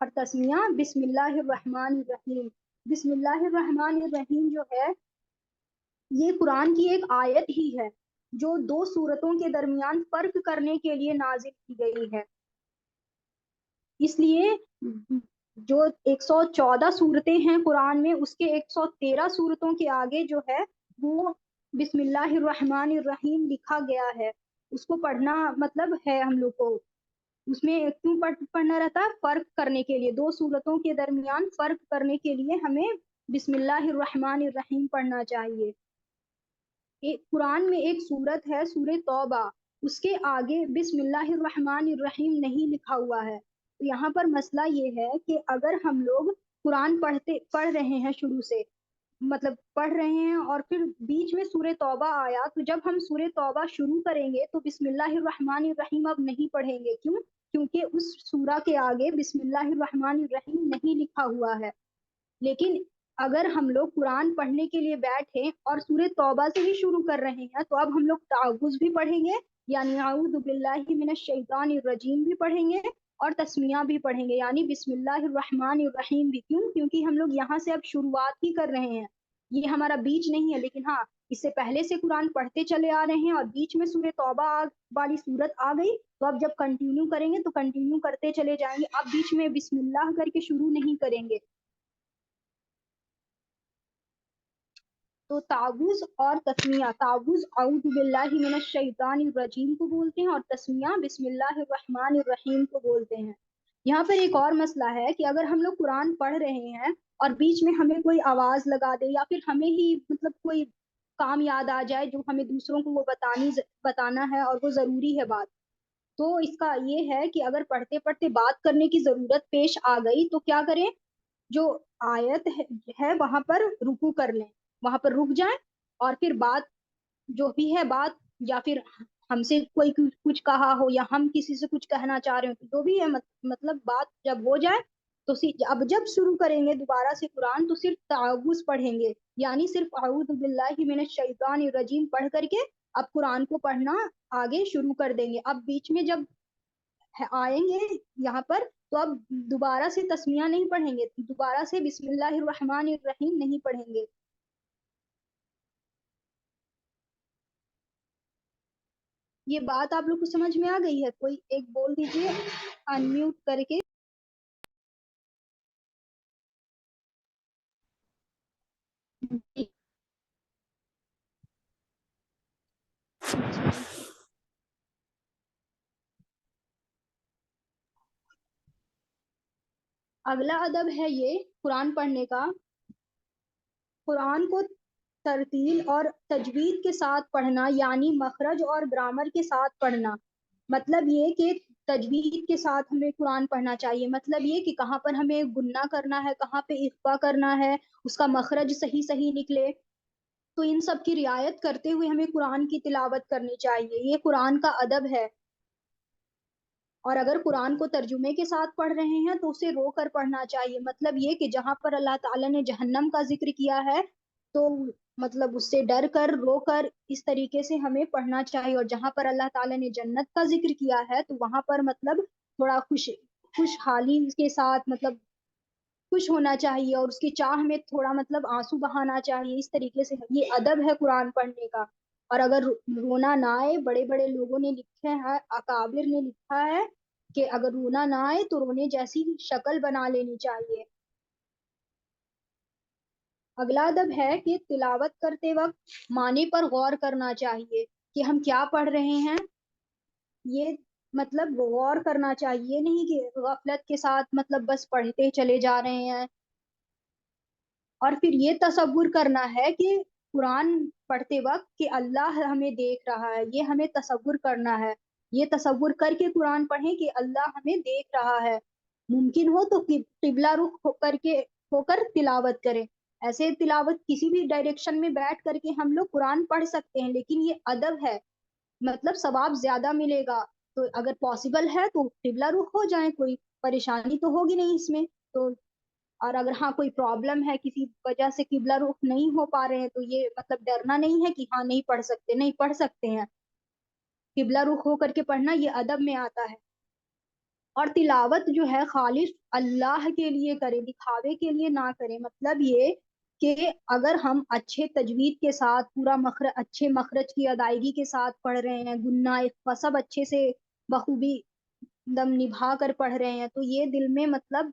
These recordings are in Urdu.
اور تسمیہ بسم اللہ الرحمن الرحیم. بسم اللہ الرحمن الرحیم جو ہے یہ قرآن کی ایک آیت ہی ہے جو دو سورتوں کے درمیان فرق کرنے کے لیے نازل کی گئی ہے. اس لیے جو 114 صورتیں ہیں قرآن میں، اس کے 113 صورتوں کے آگے جو ہے وہ بسم اللہ الرحمن الرحیم لکھا گیا ہے. اس کو پڑھنا مطلب ہے ہم لوگ کو اس میں کیوں پڑھنا رہتا ہے؟ فرق کرنے کے لیے، دو صورتوں کے درمیان فرق کرنے کے لیے ہمیں بسم اللہ الرحمن الرحیم پڑھنا چاہیے. قرآن میں ایک صورت ہے سورہ توبہ، اس کے آگے بسم اللہ الرحمن الرحیم نہیں لکھا ہوا ہے. تو یہاں پر مسئلہ یہ ہے کہ اگر ہم لوگ قرآن پڑھ رہے ہیں شروع سے، مطلب پڑھ رہے ہیں اور پھر بیچ میں سورہ توبہ آیا، تو جب ہم سورہ توبہ شروع کریں گے تو بسم اللہ الرحمن الرحیم اب نہیں پڑھیں گے. کیوں؟ کیونکہ اس سورہ کے آگے بسم اللہ الرحمن الرحیم نہیں لکھا ہوا ہے. لیکن اگر ہم لوگ قرآن پڑھنے کے لیے بیٹھے اور سورہ توبہ سے ہی شروع کر رہے ہیں تو اب ہم لوگ تعوذ بھی پڑھیں گے، یعنی اعوذ باللہ من الشیطان الرجیم بھی پڑھیں گے، اور تسمیہ بھی پڑھیں گے، یعنی بسم اللہ الرحمن الرحیم بھی. کیوں؟ کیونکہ ہم لوگ یہاں سے اب شروعات ہی کر رہے ہیں، یہ ہمارا بیچ نہیں ہے. لیکن ہاں، اس سے پہلے سے قرآن پڑھتے چلے آ رہے ہیں اور بیچ میں سورہ توبہ والی صورت آ گئی، تو اب جب کنٹینیو کریں گے تو کنٹینیو کرتے چلے جائیں گے، اب بیچ میں بسم اللہ کر کے شروع نہیں کریں گے. تو تعوذ اور تسمیہ، تعوذ اعوذ باللہ من الشیطان الرجیم کو بولتے ہیں اور تسمیہ بسم اللہ الرحمن الرحیم کو بولتے ہیں. یہاں پر ایک اور مسئلہ ہے کہ اگر ہم لوگ قرآن پڑھ رہے ہیں اور بیچ میں ہمیں کوئی آواز لگا دے یا پھر ہمیں ہی مطلب کوئی کام یاد آ جائے جو ہمیں دوسروں کو وہ بتانا ہے اور وہ ضروری ہے بات، تو اس کا یہ ہے کہ اگر پڑھتے پڑھتے بات کرنے کی ضرورت پیش آ گئی تو کیا کریں؟ جو آیت ہے وہاں پر رکو کر لیں، وہاں پر رک جائیں، اور پھر بات جو بھی ہے بات، یا پھر ہم سے کوئی کچھ کہا ہو یا ہم کسی سے کچھ کہنا چاہ رہے ہو، جو بھی ہے مطلب بات جب ہو جائے تو اب جب شروع کریں گے دوبارہ سے قرآن تو صرف تعوذ پڑھیں گے، یعنی صرف اعوذ باللہ من الشیطان الرجیم پڑھ کر کے اب قرآن کو پڑھنا آگے شروع کر دیں گے. اب بیچ میں جب آئیں گے یہاں پر تو اب دوبارہ سے تسمیہ نہیں پڑھیں گے، دوبارہ سے بسم اللہ الرحمن الرحیم نہیں پڑھیں گے. یہ بات آپ لوگ کو سمجھ میں آ گئی ہے؟ کوئی ایک بول دیجئے انمیوٹ کر کے. اگلا ادب ہے یہ قرآن پڑھنے کا، قرآن کو ترتیل اور تجوید کے ساتھ پڑھنا، یعنی مخرج اور گرامر کے ساتھ پڑھنا. مطلب یہ کہ تجوید کے ساتھ ہمیں قرآن پڑھنا چاہیے، مطلب یہ کہ کہاں پر ہمیں گننا کرنا ہے، کہاں پہ اخفا کرنا ہے، اس کا مخرج صحیح صحیح نکلے. تو ان سب کی رعایت کرتے ہوئے ہمیں قرآن کی تلاوت کرنی چاہیے، یہ قرآن کا ادب ہے. اور اگر قرآن کو ترجمے کے ساتھ پڑھ رہے ہیں تو اسے رو کر پڑھنا چاہیے. مطلب یہ کہ جہاں پر اللہ تعالیٰ نے جہنم کا ذکر کیا ہے تو مطلب اس سے ڈر کر رو کر اس طریقے سے ہمیں پڑھنا چاہیے، اور جہاں پر اللہ تعالیٰ نے جنت کا ذکر کیا ہے تو وہاں پر مطلب تھوڑا خوشحالی کے ساتھ مطلب خوش ہونا چاہیے، اور اس کی چاہ میں تھوڑا مطلب آنسو بہانا چاہیے. اس طریقے سے یہ ادب ہے قرآن پڑھنے کا. اور اگر رونا نہ آئے، بڑے بڑے لوگوں نے لکھے ہیں، اکابر نے لکھا ہے کہ اگر رونا نہ آئے تو رونے جیسی شکل بنا لینی چاہیے. اگلا ادب ہے کہ تلاوت کرتے وقت معنی پر غور کرنا چاہیے کہ ہم کیا پڑھ رہے ہیں، یہ مطلب غور کرنا چاہیے، نہیں کہ غفلت کے ساتھ مطلب بس پڑھتے چلے جا رہے ہیں. اور پھر یہ تصور کرنا ہے کہ قرآن پڑھتے وقت کہ اللہ ہمیں دیکھ رہا ہے، یہ ہمیں تصور کرنا ہے. یہ تصور کر کے قرآن پڑھیں کہ اللہ ہمیں دیکھ رہا ہے. ممکن ہو تو قبلہ رخ ہو کر تلاوت کریں. ایسے تلاوت کسی بھی ڈائریکشن میں بیٹھ کر کے ہم لوگ قرآن پڑھ سکتے ہیں، لیکن یہ ادب ہے، مطلب ثواب زیادہ ملے گا. تو اگر پاسبل ہے تو قبلہ رخ ہو جائیں، کوئی پریشانی تو ہوگی نہیں اس میں. تو اور اگر ہاں کوئی پرابلم ہے، کسی وجہ سے قبلہ رخ نہیں ہو پا رہے ہیں، تو یہ مطلب ڈرنا نہیں ہے کہ ہاں نہیں پڑھ سکتے، نہیں پڑھ سکتے ہیں. قبلہ رخ ہو کر کے پڑھنا یہ ادب میں آتا ہے. اور تلاوت جو ہے خالص اللہ کے لیے کرے، دکھاوے کے لیے نہ کرے. مطلب یہ کہ اگر ہم اچھے تجوید کے ساتھ پورا مخرج، اچھے مخرج کی ادائیگی کے ساتھ پڑھ رہے ہیں، گنہ اخفا سب اچھے سے بخوبی دم نبھا کر پڑھ رہے ہیں، تو یہ دل میں مطلب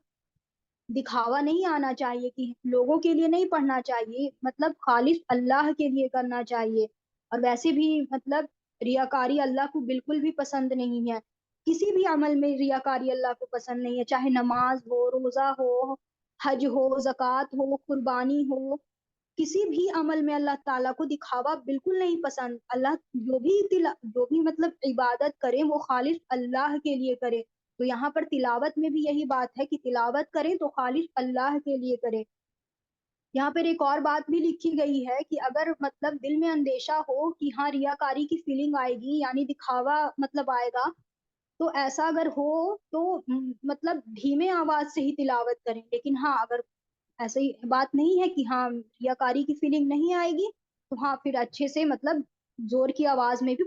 دکھاوا نہیں آنا چاہیے کہ لوگوں کے لیے نہیں پڑھنا چاہیے، مطلب خالص اللہ کے لیے کرنا چاہیے. اور ویسے بھی مطلب ریاکاری اللہ کو بالکل بھی پسند نہیں ہے. کسی بھی عمل میں ریاکاری اللہ کو پسند نہیں ہے، چاہے نماز ہو، روزہ ہو، حج ہو، زکوٰۃ ہو، قربانی ہو، کسی بھی عمل میں اللہ تعالیٰ کو دکھاوا بالکل نہیں پسند. اللہ جو بھی مطلب عبادت کرے وہ خالص اللہ کے لیے کرے. تو یہاں پر تلاوت میں بھی یہی بات ہے کہ تلاوت کریں تو خالص اللہ کے لیے کرے. یہاں پر ایک اور بات بھی لکھی گئی ہے کہ اگر مطلب دل میں اندیشہ ہو کہ ہاں ریاکاری کی فیلنگ آئے گی، یعنی دکھاوا مطلب آئے گا، تو ایسا اگر ہو تو مطلب دھیمے آواز سے ہی تلاوت کریں. لیکن ہاں اگر ایسی بات نہیں ہے کہ ہاں ریاکاری کی فیلنگ نہیں آئے گی، تو ہاں پھر اچھے سے مطلب زور کی آواز میں بھی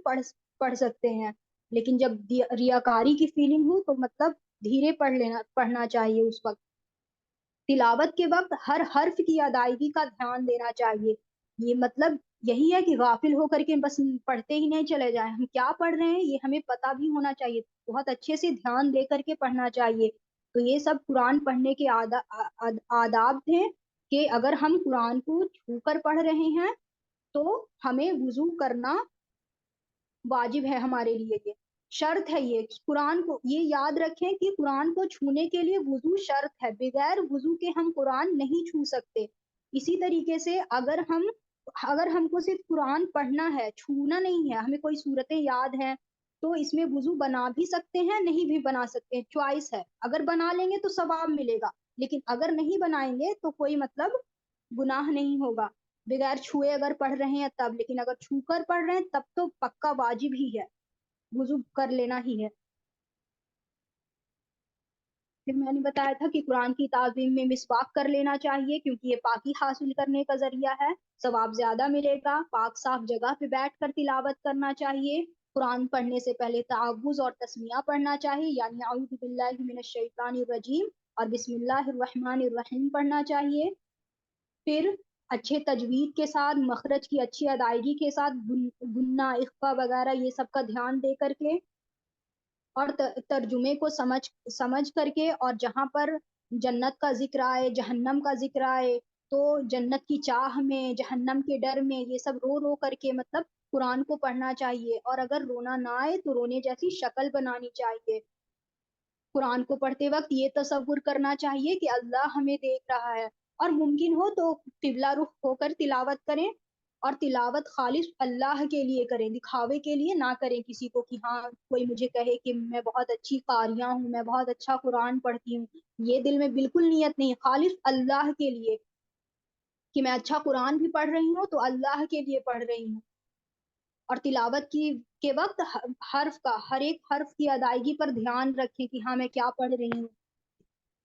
پڑھ سکتے ہیں. لیکن جب ریاکاری کی فیلنگ ہو تو مطلب دھیرے پڑھنا چاہیے. اس وقت تلاوت کے وقت ہر حرف کی ادائیگی کا دھیان دینا چاہیے. یہ مطلب یہی ہے کہ غافل ہو کر کے بس پڑھتے ہی نہیں چلے جائیں، ہم کیا پڑھ رہے ہیں یہ ہمیں پتہ بھی ہونا چاہیے، بہت اچھے سے دھیان دے کر کے پڑھنا چاہیے. تو یہ سب قرآن پڑھنے کے آداب تھے کہ اگر ہم قرآن کو چھو کر پڑھ رہے ہیں تو ہمیں وضو کرنا واجب ہے ہمارے لیے، یہ شرط ہے. یہ قرآن کو یہ یاد رکھیں کہ قرآن کو چھونے کے لیے وضو شرط ہے، بغیر وضو کے ہم قرآن نہیں چھو سکتے. اسی طریقے سے اگر ہم کو صرف قرآن پڑھنا ہے، چھونا نہیں ہے، ہمیں کوئی صورتیں یاد ہیں تو اس میں وضو بنا بھی سکتے ہیں، نہیں بھی بنا سکتے ہیں، چوائس ہے. اگر بنا لیں گے تو ثواب ملے گا، لیکن اگر نہیں بنائیں گے تو کوئی مطلب گناہ نہیں ہوگا. بغیر چھوئے اگر پڑھ رہے ہیں تب، لیکن اگر چھو کر پڑھ رہے ہیں تب تو پکا واجب ہی ہے، وضو کر لینا ہی ہے. پھر میں نے بتایا تھا کہ قرآن کی تعظیم میں مسواک کر لینا چاہیے، کیونکہ یہ پاکی حاصل کرنے کا ذریعہ ہے، ثواب زیادہ ملے گا. پاک صاف جگہ پہ بیٹھ کر تلاوت کرنا چاہیے. قرآن پڑھنے سے پہلے تعوذ اور تسمیہ پڑھنا چاہیے، یعنی اعوذ باللہ من الشیطان الرجیم اور بسم اللہ الرحمن الرحیم پڑھنا چاہیے. پھر اچھے تجوید کے ساتھ، مخرج کی اچھی ادائیگی کے ساتھ، گنہ اخفا وغیرہ یہ سب کا دھیان دے کر کے اور ترجمے کو سمجھ کر کے، اور جہاں پر جنت کا ذکر آئے، جہنم کا ذکر آئے، تو جنت کی چاہ میں، جہنم کے ڈر میں، یہ سب رو رو کر کے مطلب قرآن کو پڑھنا چاہیے. اور اگر رونا نہ آئے تو رونے جیسی شکل بنانی چاہیے. قرآن کو پڑھتے وقت یہ تصور کرنا چاہیے کہ اللہ ہمیں دیکھ رہا ہے، اور ممکن ہو تو قبلہ رخ ہو کر تلاوت کریں، اور تلاوت خالص اللہ کے لیے کریں، دکھاوے کے لیے نہ کریں کسی کو کہ ہاں کوئی مجھے کہے کہ میں بہت اچھی قاریہ ہوں، میں بہت اچھا قرآن پڑھتی ہوں. یہ دل میں بالکل نیت نہیں، خالص اللہ کے لیے کہ میں اچھا قرآن بھی پڑھ رہی ہوں تو اللہ کے لیے پڑھ رہی ہوں. اور تلاوت کے وقت حرف کا، ہر ایک حرف کی ادائیگی پر دھیان رکھیں کہ ہاں میں کیا پڑھ رہی ہوں.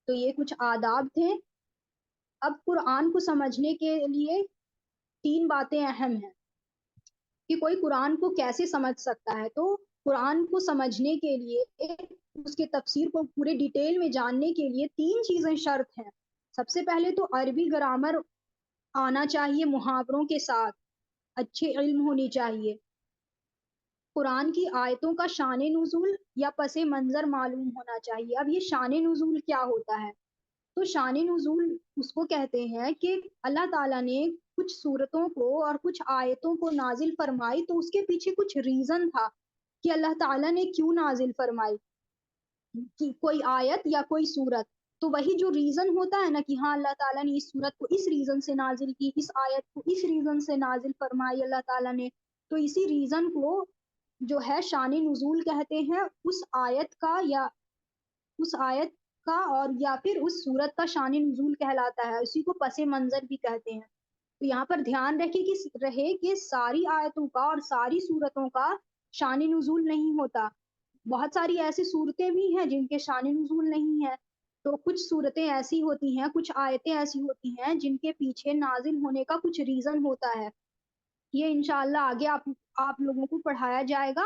تو یہ کچھ آداب تھے. اب قرآن کو سمجھنے کے لیے 3 باتیں اہم ہیں کہ کوئی قرآن کو کیسے سمجھ سکتا ہے. تو قرآن کو سمجھنے کے لیے، اس کے تفسیر کو پورے ڈیٹیل میں جاننے کے لیے 3 چیزیں شرط ہیں. سب سے پہلے تو عربی گرامر آنا چاہیے، محاوروں کے ساتھ اچھے علم ہونی چاہیے. قرآن کی آیتوں کا شان نزول یا پس منظر معلوم ہونا چاہیے. اب یہ شان نزول کیا ہوتا ہے؟ تو شان نزول اس کو کہتے ہیں کہ اللہ تعالیٰ نے کچھ صورتوں کو اور کچھ آیتوں کو نازل فرمائی، تو اس کے پیچھے کچھ ریزن تھا کہ اللہ تعالیٰ نے کیوں نازل فرمائی کہ کوئی آیت یا کوئی صورت. تو وہی جو ریزن ہوتا ہے نا کہ ہاں اللہ تعالیٰ نے اس صورت کو اس ریزن سے نازل کی، اس آیت کو اس ریزن سے نازل فرمائی اللہ تعالیٰ نے، تو اسی ریزن کو جو ہے شان نزول کہتے ہیں. اس آیت کا یا اس آیت کا اور یا پھر اس صورت کا شان نزول کہلاتا ہے، اسی کو پس منظر بھی کہتے ہیں. تو یہاں پر دھیان رہے کہ ساری آیتوں کا اور ساری صورتوں کا شان نزول نہیں ہوتا. بہت ساری ایسی صورتیں بھی ہیں جن کے شان نزول نہیں ہے. تو کچھ صورتیں ایسی ہوتی ہیں، کچھ آیتیں ایسی ہوتی ہیں جن کے پیچھے نازل ہونے کا کچھ ریزن ہوتا ہے. یہ انشاءاللہ آگے آپ لوگوں کو پڑھایا جائے گا.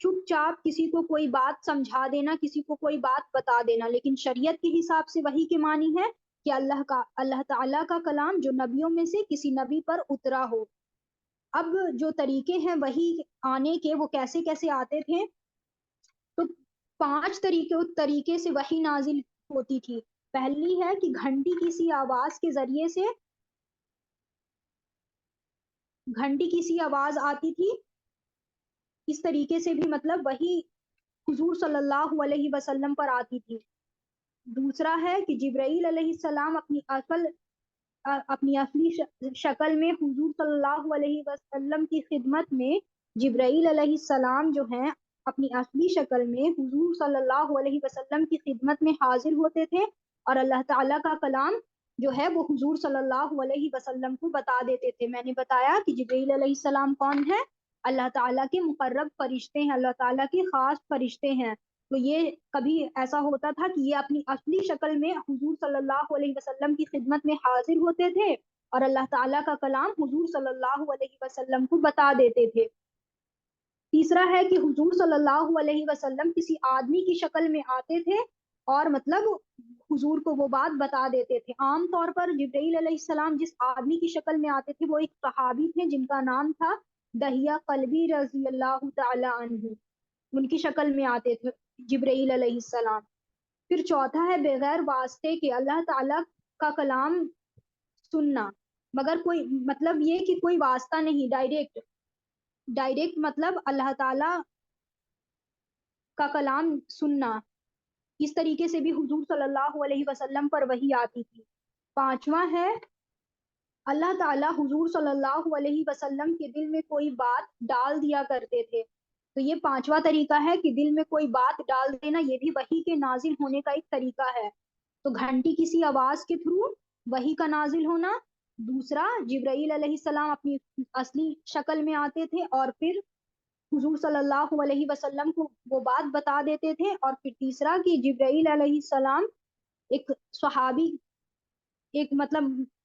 چپ چاپ کسی کو کوئی بات سمجھا دینا، کسی کو کوئی بات بتا دینا، لیکن شریعت کے حساب سے وحی کے معنی ہے کہ اللہ تعالیٰ کا کلام جو نبیوں میں سے کسی نبی پر اترا ہو۔ اب جو طریقے ہیں وحی آنے کے، وہ کیسے کیسے آتے تھے؟ تو 5 طریقے سے وحی نازل ہوتی تھی۔ پہلی ہے کہ گھنٹی کسی آواز کے ذریعے سے، گھنٹی کسی آواز آتی تھی، اس طریقے سے بھی مطلب وحی حضور صلی اللہ علیہ وسلم پر آتی تھی۔ دوسرا ہے کہ جبرائیل علیہ السلام اپنی اصلی شکل میں حضور صلی اللہ علیہ وسلم کی خدمت میں، جبرائیل علیہ السلام جو ہیں اپنی اصلی شکل میں حضور صلی اللہ علیہ وسلم کی خدمت میں حاضر ہوتے تھے، اور اللہ تعالیٰ کا کلام جو ہے وہ حضور صلی اللہ علیہ وسلم کو بتا دیتے تھے۔ میں نے بتایا کہ جبرائیل علیہ السلام کون ہے؟ اللہ تعالیٰ کے مقرب فرشتے ہیں، اللہ تعالیٰ کے خاص فرشتے ہیں۔ تو یہ کبھی ایسا ہوتا تھا کہ یہ اپنی اصلی شکل میں حضور صلی اللہ علیہ وسلم کی خدمت میں حاضر ہوتے تھے، اور اللہ تعالیٰ کا کلام حضور صلی اللہ علیہ وسلم کو بتا دیتے تھے۔ تیسرا ہے کہ حضور صلی اللہ علیہ وسلم کسی آدمی کی شکل میں آتے تھے اور مطلب حضور کو وہ بات بتا دیتے تھے۔ عام طور پر جبرائیل علیہ السلام جس آدمی کی شکل میں آتے تھے وہ ایک صحابی تھے جن کا نام تھا دہیہ قلبی رضی اللہ تعالی عنہ، ان کی شکل میں آتے تھے جبرائیل علیہ السلام۔ پھر چوتھا ہے بغیر واسطے کہ اللہ تعالیٰ کا کلام سننا، مگر کوئی مطلب یہ کہ کوئی واسطہ نہیں، ڈائریکٹ مطلب اللہ تعالیٰ کا کلام سننا، اس طریقے سے بھی حضور صلی اللہ علیہ وسلم پر وحی آتی تھی۔ پانچواں ہے اللہ تعالیٰ حضور صلی اللہ علیہ وسلم کے دل میں کوئی بات ڈال دیا کرتے تھے۔ تو یہ پانچواں طریقہ ہے کہ دل میں کوئی بات ڈال دینا، یہ بھی وحی کے نازل ہونے کا ایک طریقہ ہے۔ تو گھنٹی کسی آواز کے تھرو وحی کا نازل ہونا، دوسرا جبرائیل علیہ السلام اپنی اصلی شکل میں آتے تھے اور پھر حضور صلی اللہ علیہ وسلم کو وہ بات بتا دیتے تھے، اور پھر تیسرا کہ جبرائیل علیہ السلام ایک صحابی، ایک مطلب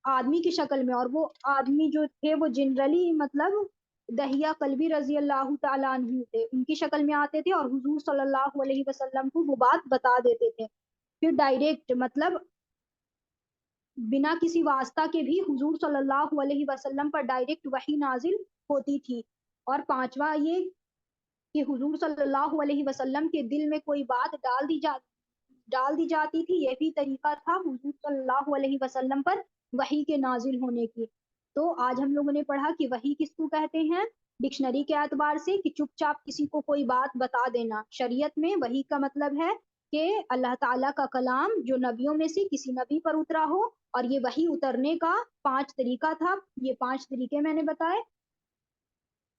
آدمی کی شکل میں، اور وہ آدمی جو تھے وہ جنرلی مطلب دہیہ قلبی رضی اللہ تعالیٰ عنہ تھے، ان کی شکل میں آتے تھے اور حضور صلی اللہ علیہ وسلم کو وہ بات بتا دیتے تھے۔ پھر ڈائریکٹ مطلب بنا کسی واسطہ کے بھی حضور صلی اللہ علیہ وسلم پر ڈائریکٹ وحی نازل ہوتی تھی۔ اور پانچواں یہ کہ حضور صلی اللہ علیہ وسلم کے دل میں کوئی بات ڈال دی جاتی تھی، یہ بھی طریقہ تھا حضور صلی اللہ علیہ وسلم پر وحی کے نازل ہونے کی۔ تو آج ہم لوگوں نے پڑھا کہ وحی کس کو کہتے ہیں ڈکشنری کے اعتبار سے، کہ چپ چاپ کسی کو کوئی بات بتا دینا۔ شریعت میں وحی کا مطلب ہے کہ اللہ تعالیٰ کا کلام جو نبیوں میں سے کسی نبی پر اترا ہو، اور یہ وحی اترنے کا 5 طریقہ تھا، یہ 5 طریقے میں نے بتائے۔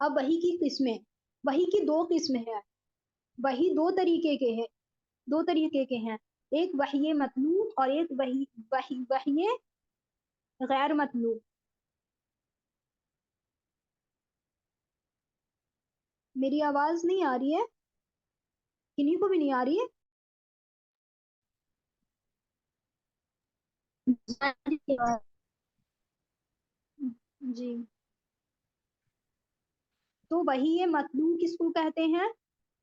اب وحی کی قسمیں، وحی کی 2 قسمیں ہیں، وحی 2 طریقے کے ہیں، 2 طریقے کے ہیں، ایک وحی مطلوب اور ایک وحی غیر مطلوب۔ میری آواز نہیں آ رہی ہے؟ کنہیں کو بھی نہیں آ رہی ہے؟ جی، تو وحی مطلوب کس کو کہتے ہیں؟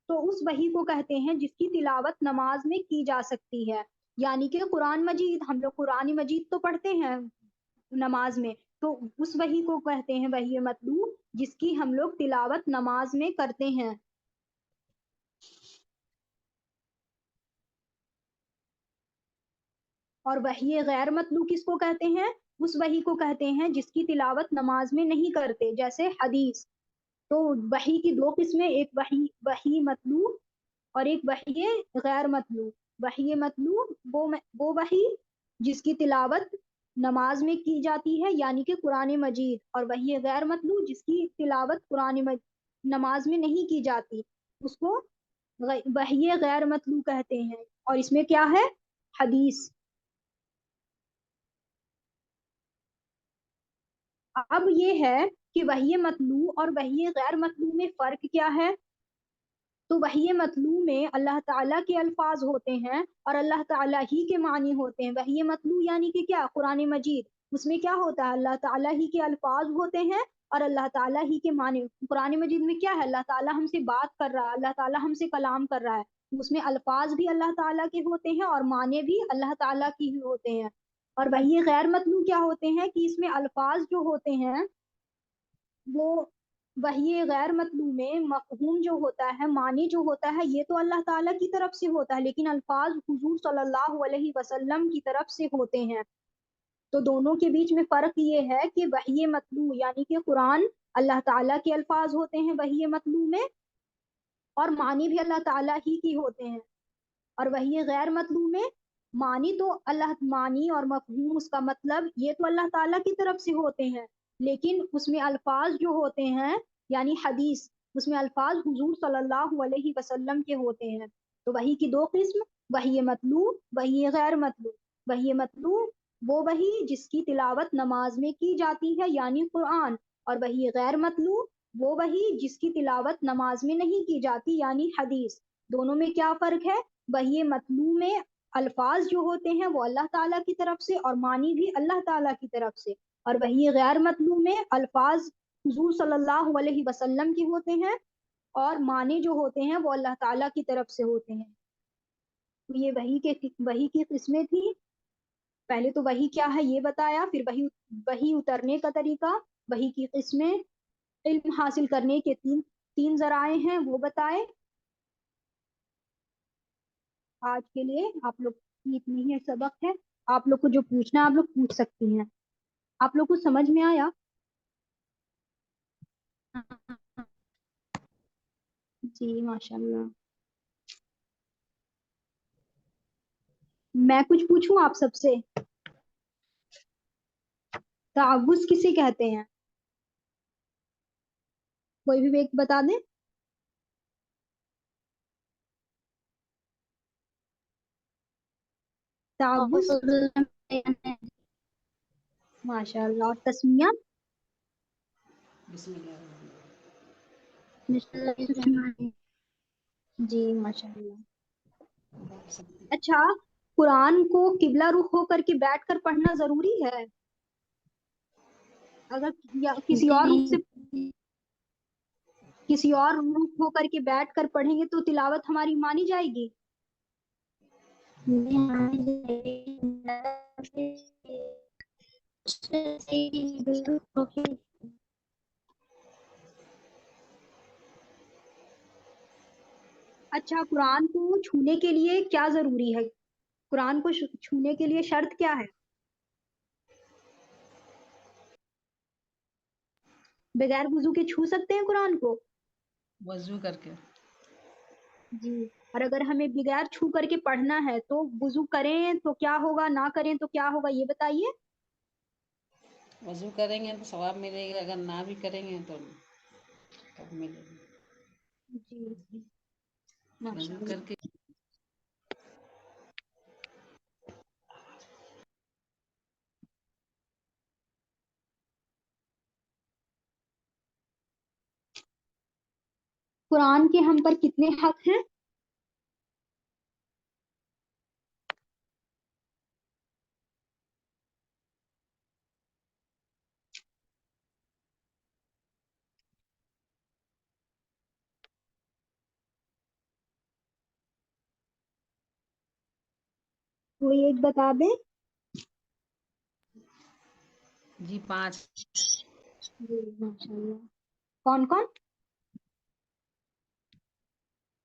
تو اس وحی کو کہتے ہیں جس کی تلاوت نماز میں کی جا سکتی ہے، یعنی کہ قرآن مجید، ہم لوگ قرآن مجید تو پڑھتے ہیں نماز میں، تو اس وحی کو کہتے ہیں وحی مطلوب جس کی ہم لوگ تلاوت نماز میں کرتے ہیں۔ اور وحی غیر مطلوب کس کو کہتے ہیں؟ اس وحی کو کہتے ہیں جس کی تلاوت نماز میں نہیں کرتے، جیسے حدیث۔ تو وحی کی 2 قسمیں، ایک وحی مطلوب اور ایک وحی غیر مطلوب۔ وحی مطلوب وہ وحی جس کی تلاوت نماز میں کی جاتی ہے، یعنی کہ قرآن مجید، اور وحی غیر مطلوب جس کی تلاوت نماز میں نہیں کی جاتی، اس کو وحی غیر مطلوب کہتے ہیں۔ اور اس میں کیا ہے؟ حدیث۔ اب یہ ہے کہ وحی مطلوب اور وحی غیر مطلوب میں فرق کیا ہے؟ تو وحی مطلوب میں اللہ تعالیٰ کے الفاظ ہوتے ہیں اور اللہ تعالیٰ ہی کے معنی ہوتے ہیں۔ وحی مطلوب یعنی کہ کیا؟ قرآن مجید، اس میں کیا ہوتا ہے؟ اللہ تعالیٰ ہی کے الفاظ ہوتے ہیں اور اللہ تعالیٰ ہی کے معنی. قرآن مجید میں کیا ہے؟ اللہ تعالیٰ ہم سے بات کر رہا ہے، اللہ تعالیٰ ہم سے کلام کر رہا ہے، اس میں الفاظ بھی اللہ تعالیٰ کے ہوتے ہیں اور معنی بھی اللہ تعالیٰ کی ہی ہوتے ہیں. اور وہی غیر مطلوب کیا ہوتے ہیں کہ اس میں الفاظ جو ہوتے ہیں وہ وہی غیر مطلوب میں مفہوم جو ہوتا ہے، معنی جو ہوتا ہے، یہ تو اللہ تعالیٰ کی طرف سے ہوتا ہے، لیکن الفاظ حضور صلی اللہ علیہ وسلم کی طرف سے ہوتے ہیں. تو دونوں کے بیچ میں فرق یہ ہے کہ وحی مطلوع یعنی کہ قرآن اللہ تعالیٰ کے الفاظ ہوتے ہیں وحی مطلوع میں، اور معنی بھی اللہ تعالیٰ ہی کی ہوتے ہیں. اور وحی غیر مطلوع میں معنی تو معنی اور مفہوم اس کا مطلب یہ تو اللہ تعالیٰ کی طرف سے ہوتے ہیں، لیکن اس میں الفاظ جو ہوتے ہیں یعنی حدیث، اس میں الفاظ حضور صلی اللہ علیہ وسلم کے ہوتے ہیں. تو وحی کی دو قسم، وحی مطلوع، وحی غیر مطلوع. وحی مطلوع وہ وحی جس کی تلاوت نماز میں کی جاتی ہے یعنی قرآن، اور وحی غیر مطلوع وہ وحی جس کی تلاوت نماز میں نہیں کی جاتی یعنی حدیث. دونوں میں کیا فرق ہے؟ وحی مطلوع میں الفاظ جو ہوتے ہیں وہ اللہ تعالیٰ کی طرف سے اور معنی بھی اللہ تعالیٰ کی طرف سے، اور وحی غیر مطلوع میں الفاظ حضور صلی اللہ علیہ وسلم کے ہوتے ہیں اور معنی جو ہوتے ہیں وہ اللہ تعالیٰ کی طرف سے ہوتے ہیں. تو یہ وحی کی قسمیں تھی. پہلے تو وحی کیا ہے یہ بتایا، پھر وحی اترنے کا طریقہ، وحی کی قسمیں، علم حاصل کرنے کے تین ذرائع ہیں وہ بتائے. آج کے لیے آپ لوگ کی اتنی ہی سبق ہے. آپ لوگ کو جو پوچھنا آپ لوگ پوچھ سکتی ہیں. آپ لوگ کو سمجھ میں آیا؟ جی ماشاء اللہ. میں کچھ پوچھوں آپ سب سے؟ تعوذ کسے کہتے ہیں؟ کوئی بھی ایک بتا دیں. تعوذ. ماشاء اللہ. اور تسمیہ؟ بسم اللہ جی ماشاء اللہ. اچھا، قرآن کو قبلہ رخ ہو کر کے بیٹھ کر پڑھنا ضروری ہے؟ اگر یا کسی اور رخ ہو کر کے بیٹھ کر پڑھیں گے تو تلاوت ہماری مانی جائے گی؟ اچھا، قرآن کو چھونے کے لیے کیا ضروری ہے؟ قرآن کو چھونے کے لیے شرط کیا ہے؟ بغیر وضو کے چھو سکتے ہیں قرآن کو؟ وضو کر کے. جی. اور اگر ہمیں بغیر چھو کر کے پڑھنا ہے تو وضو کریں تو کیا ہوگا، نہ کریں تو کیا ہوگا، یہ بتائیے. وضو کریں گے تو ثواب ملے گا، اگر نہ بھی کریں گے تو تب ملے گا. جی جی ماشاء وضو اللہ. کر کے. قرآن کے ہم پر کتنے حق ہیں؟ کوئی ایک بتا دیں. جی 5. جی ماشاء اللہ. کون کون؟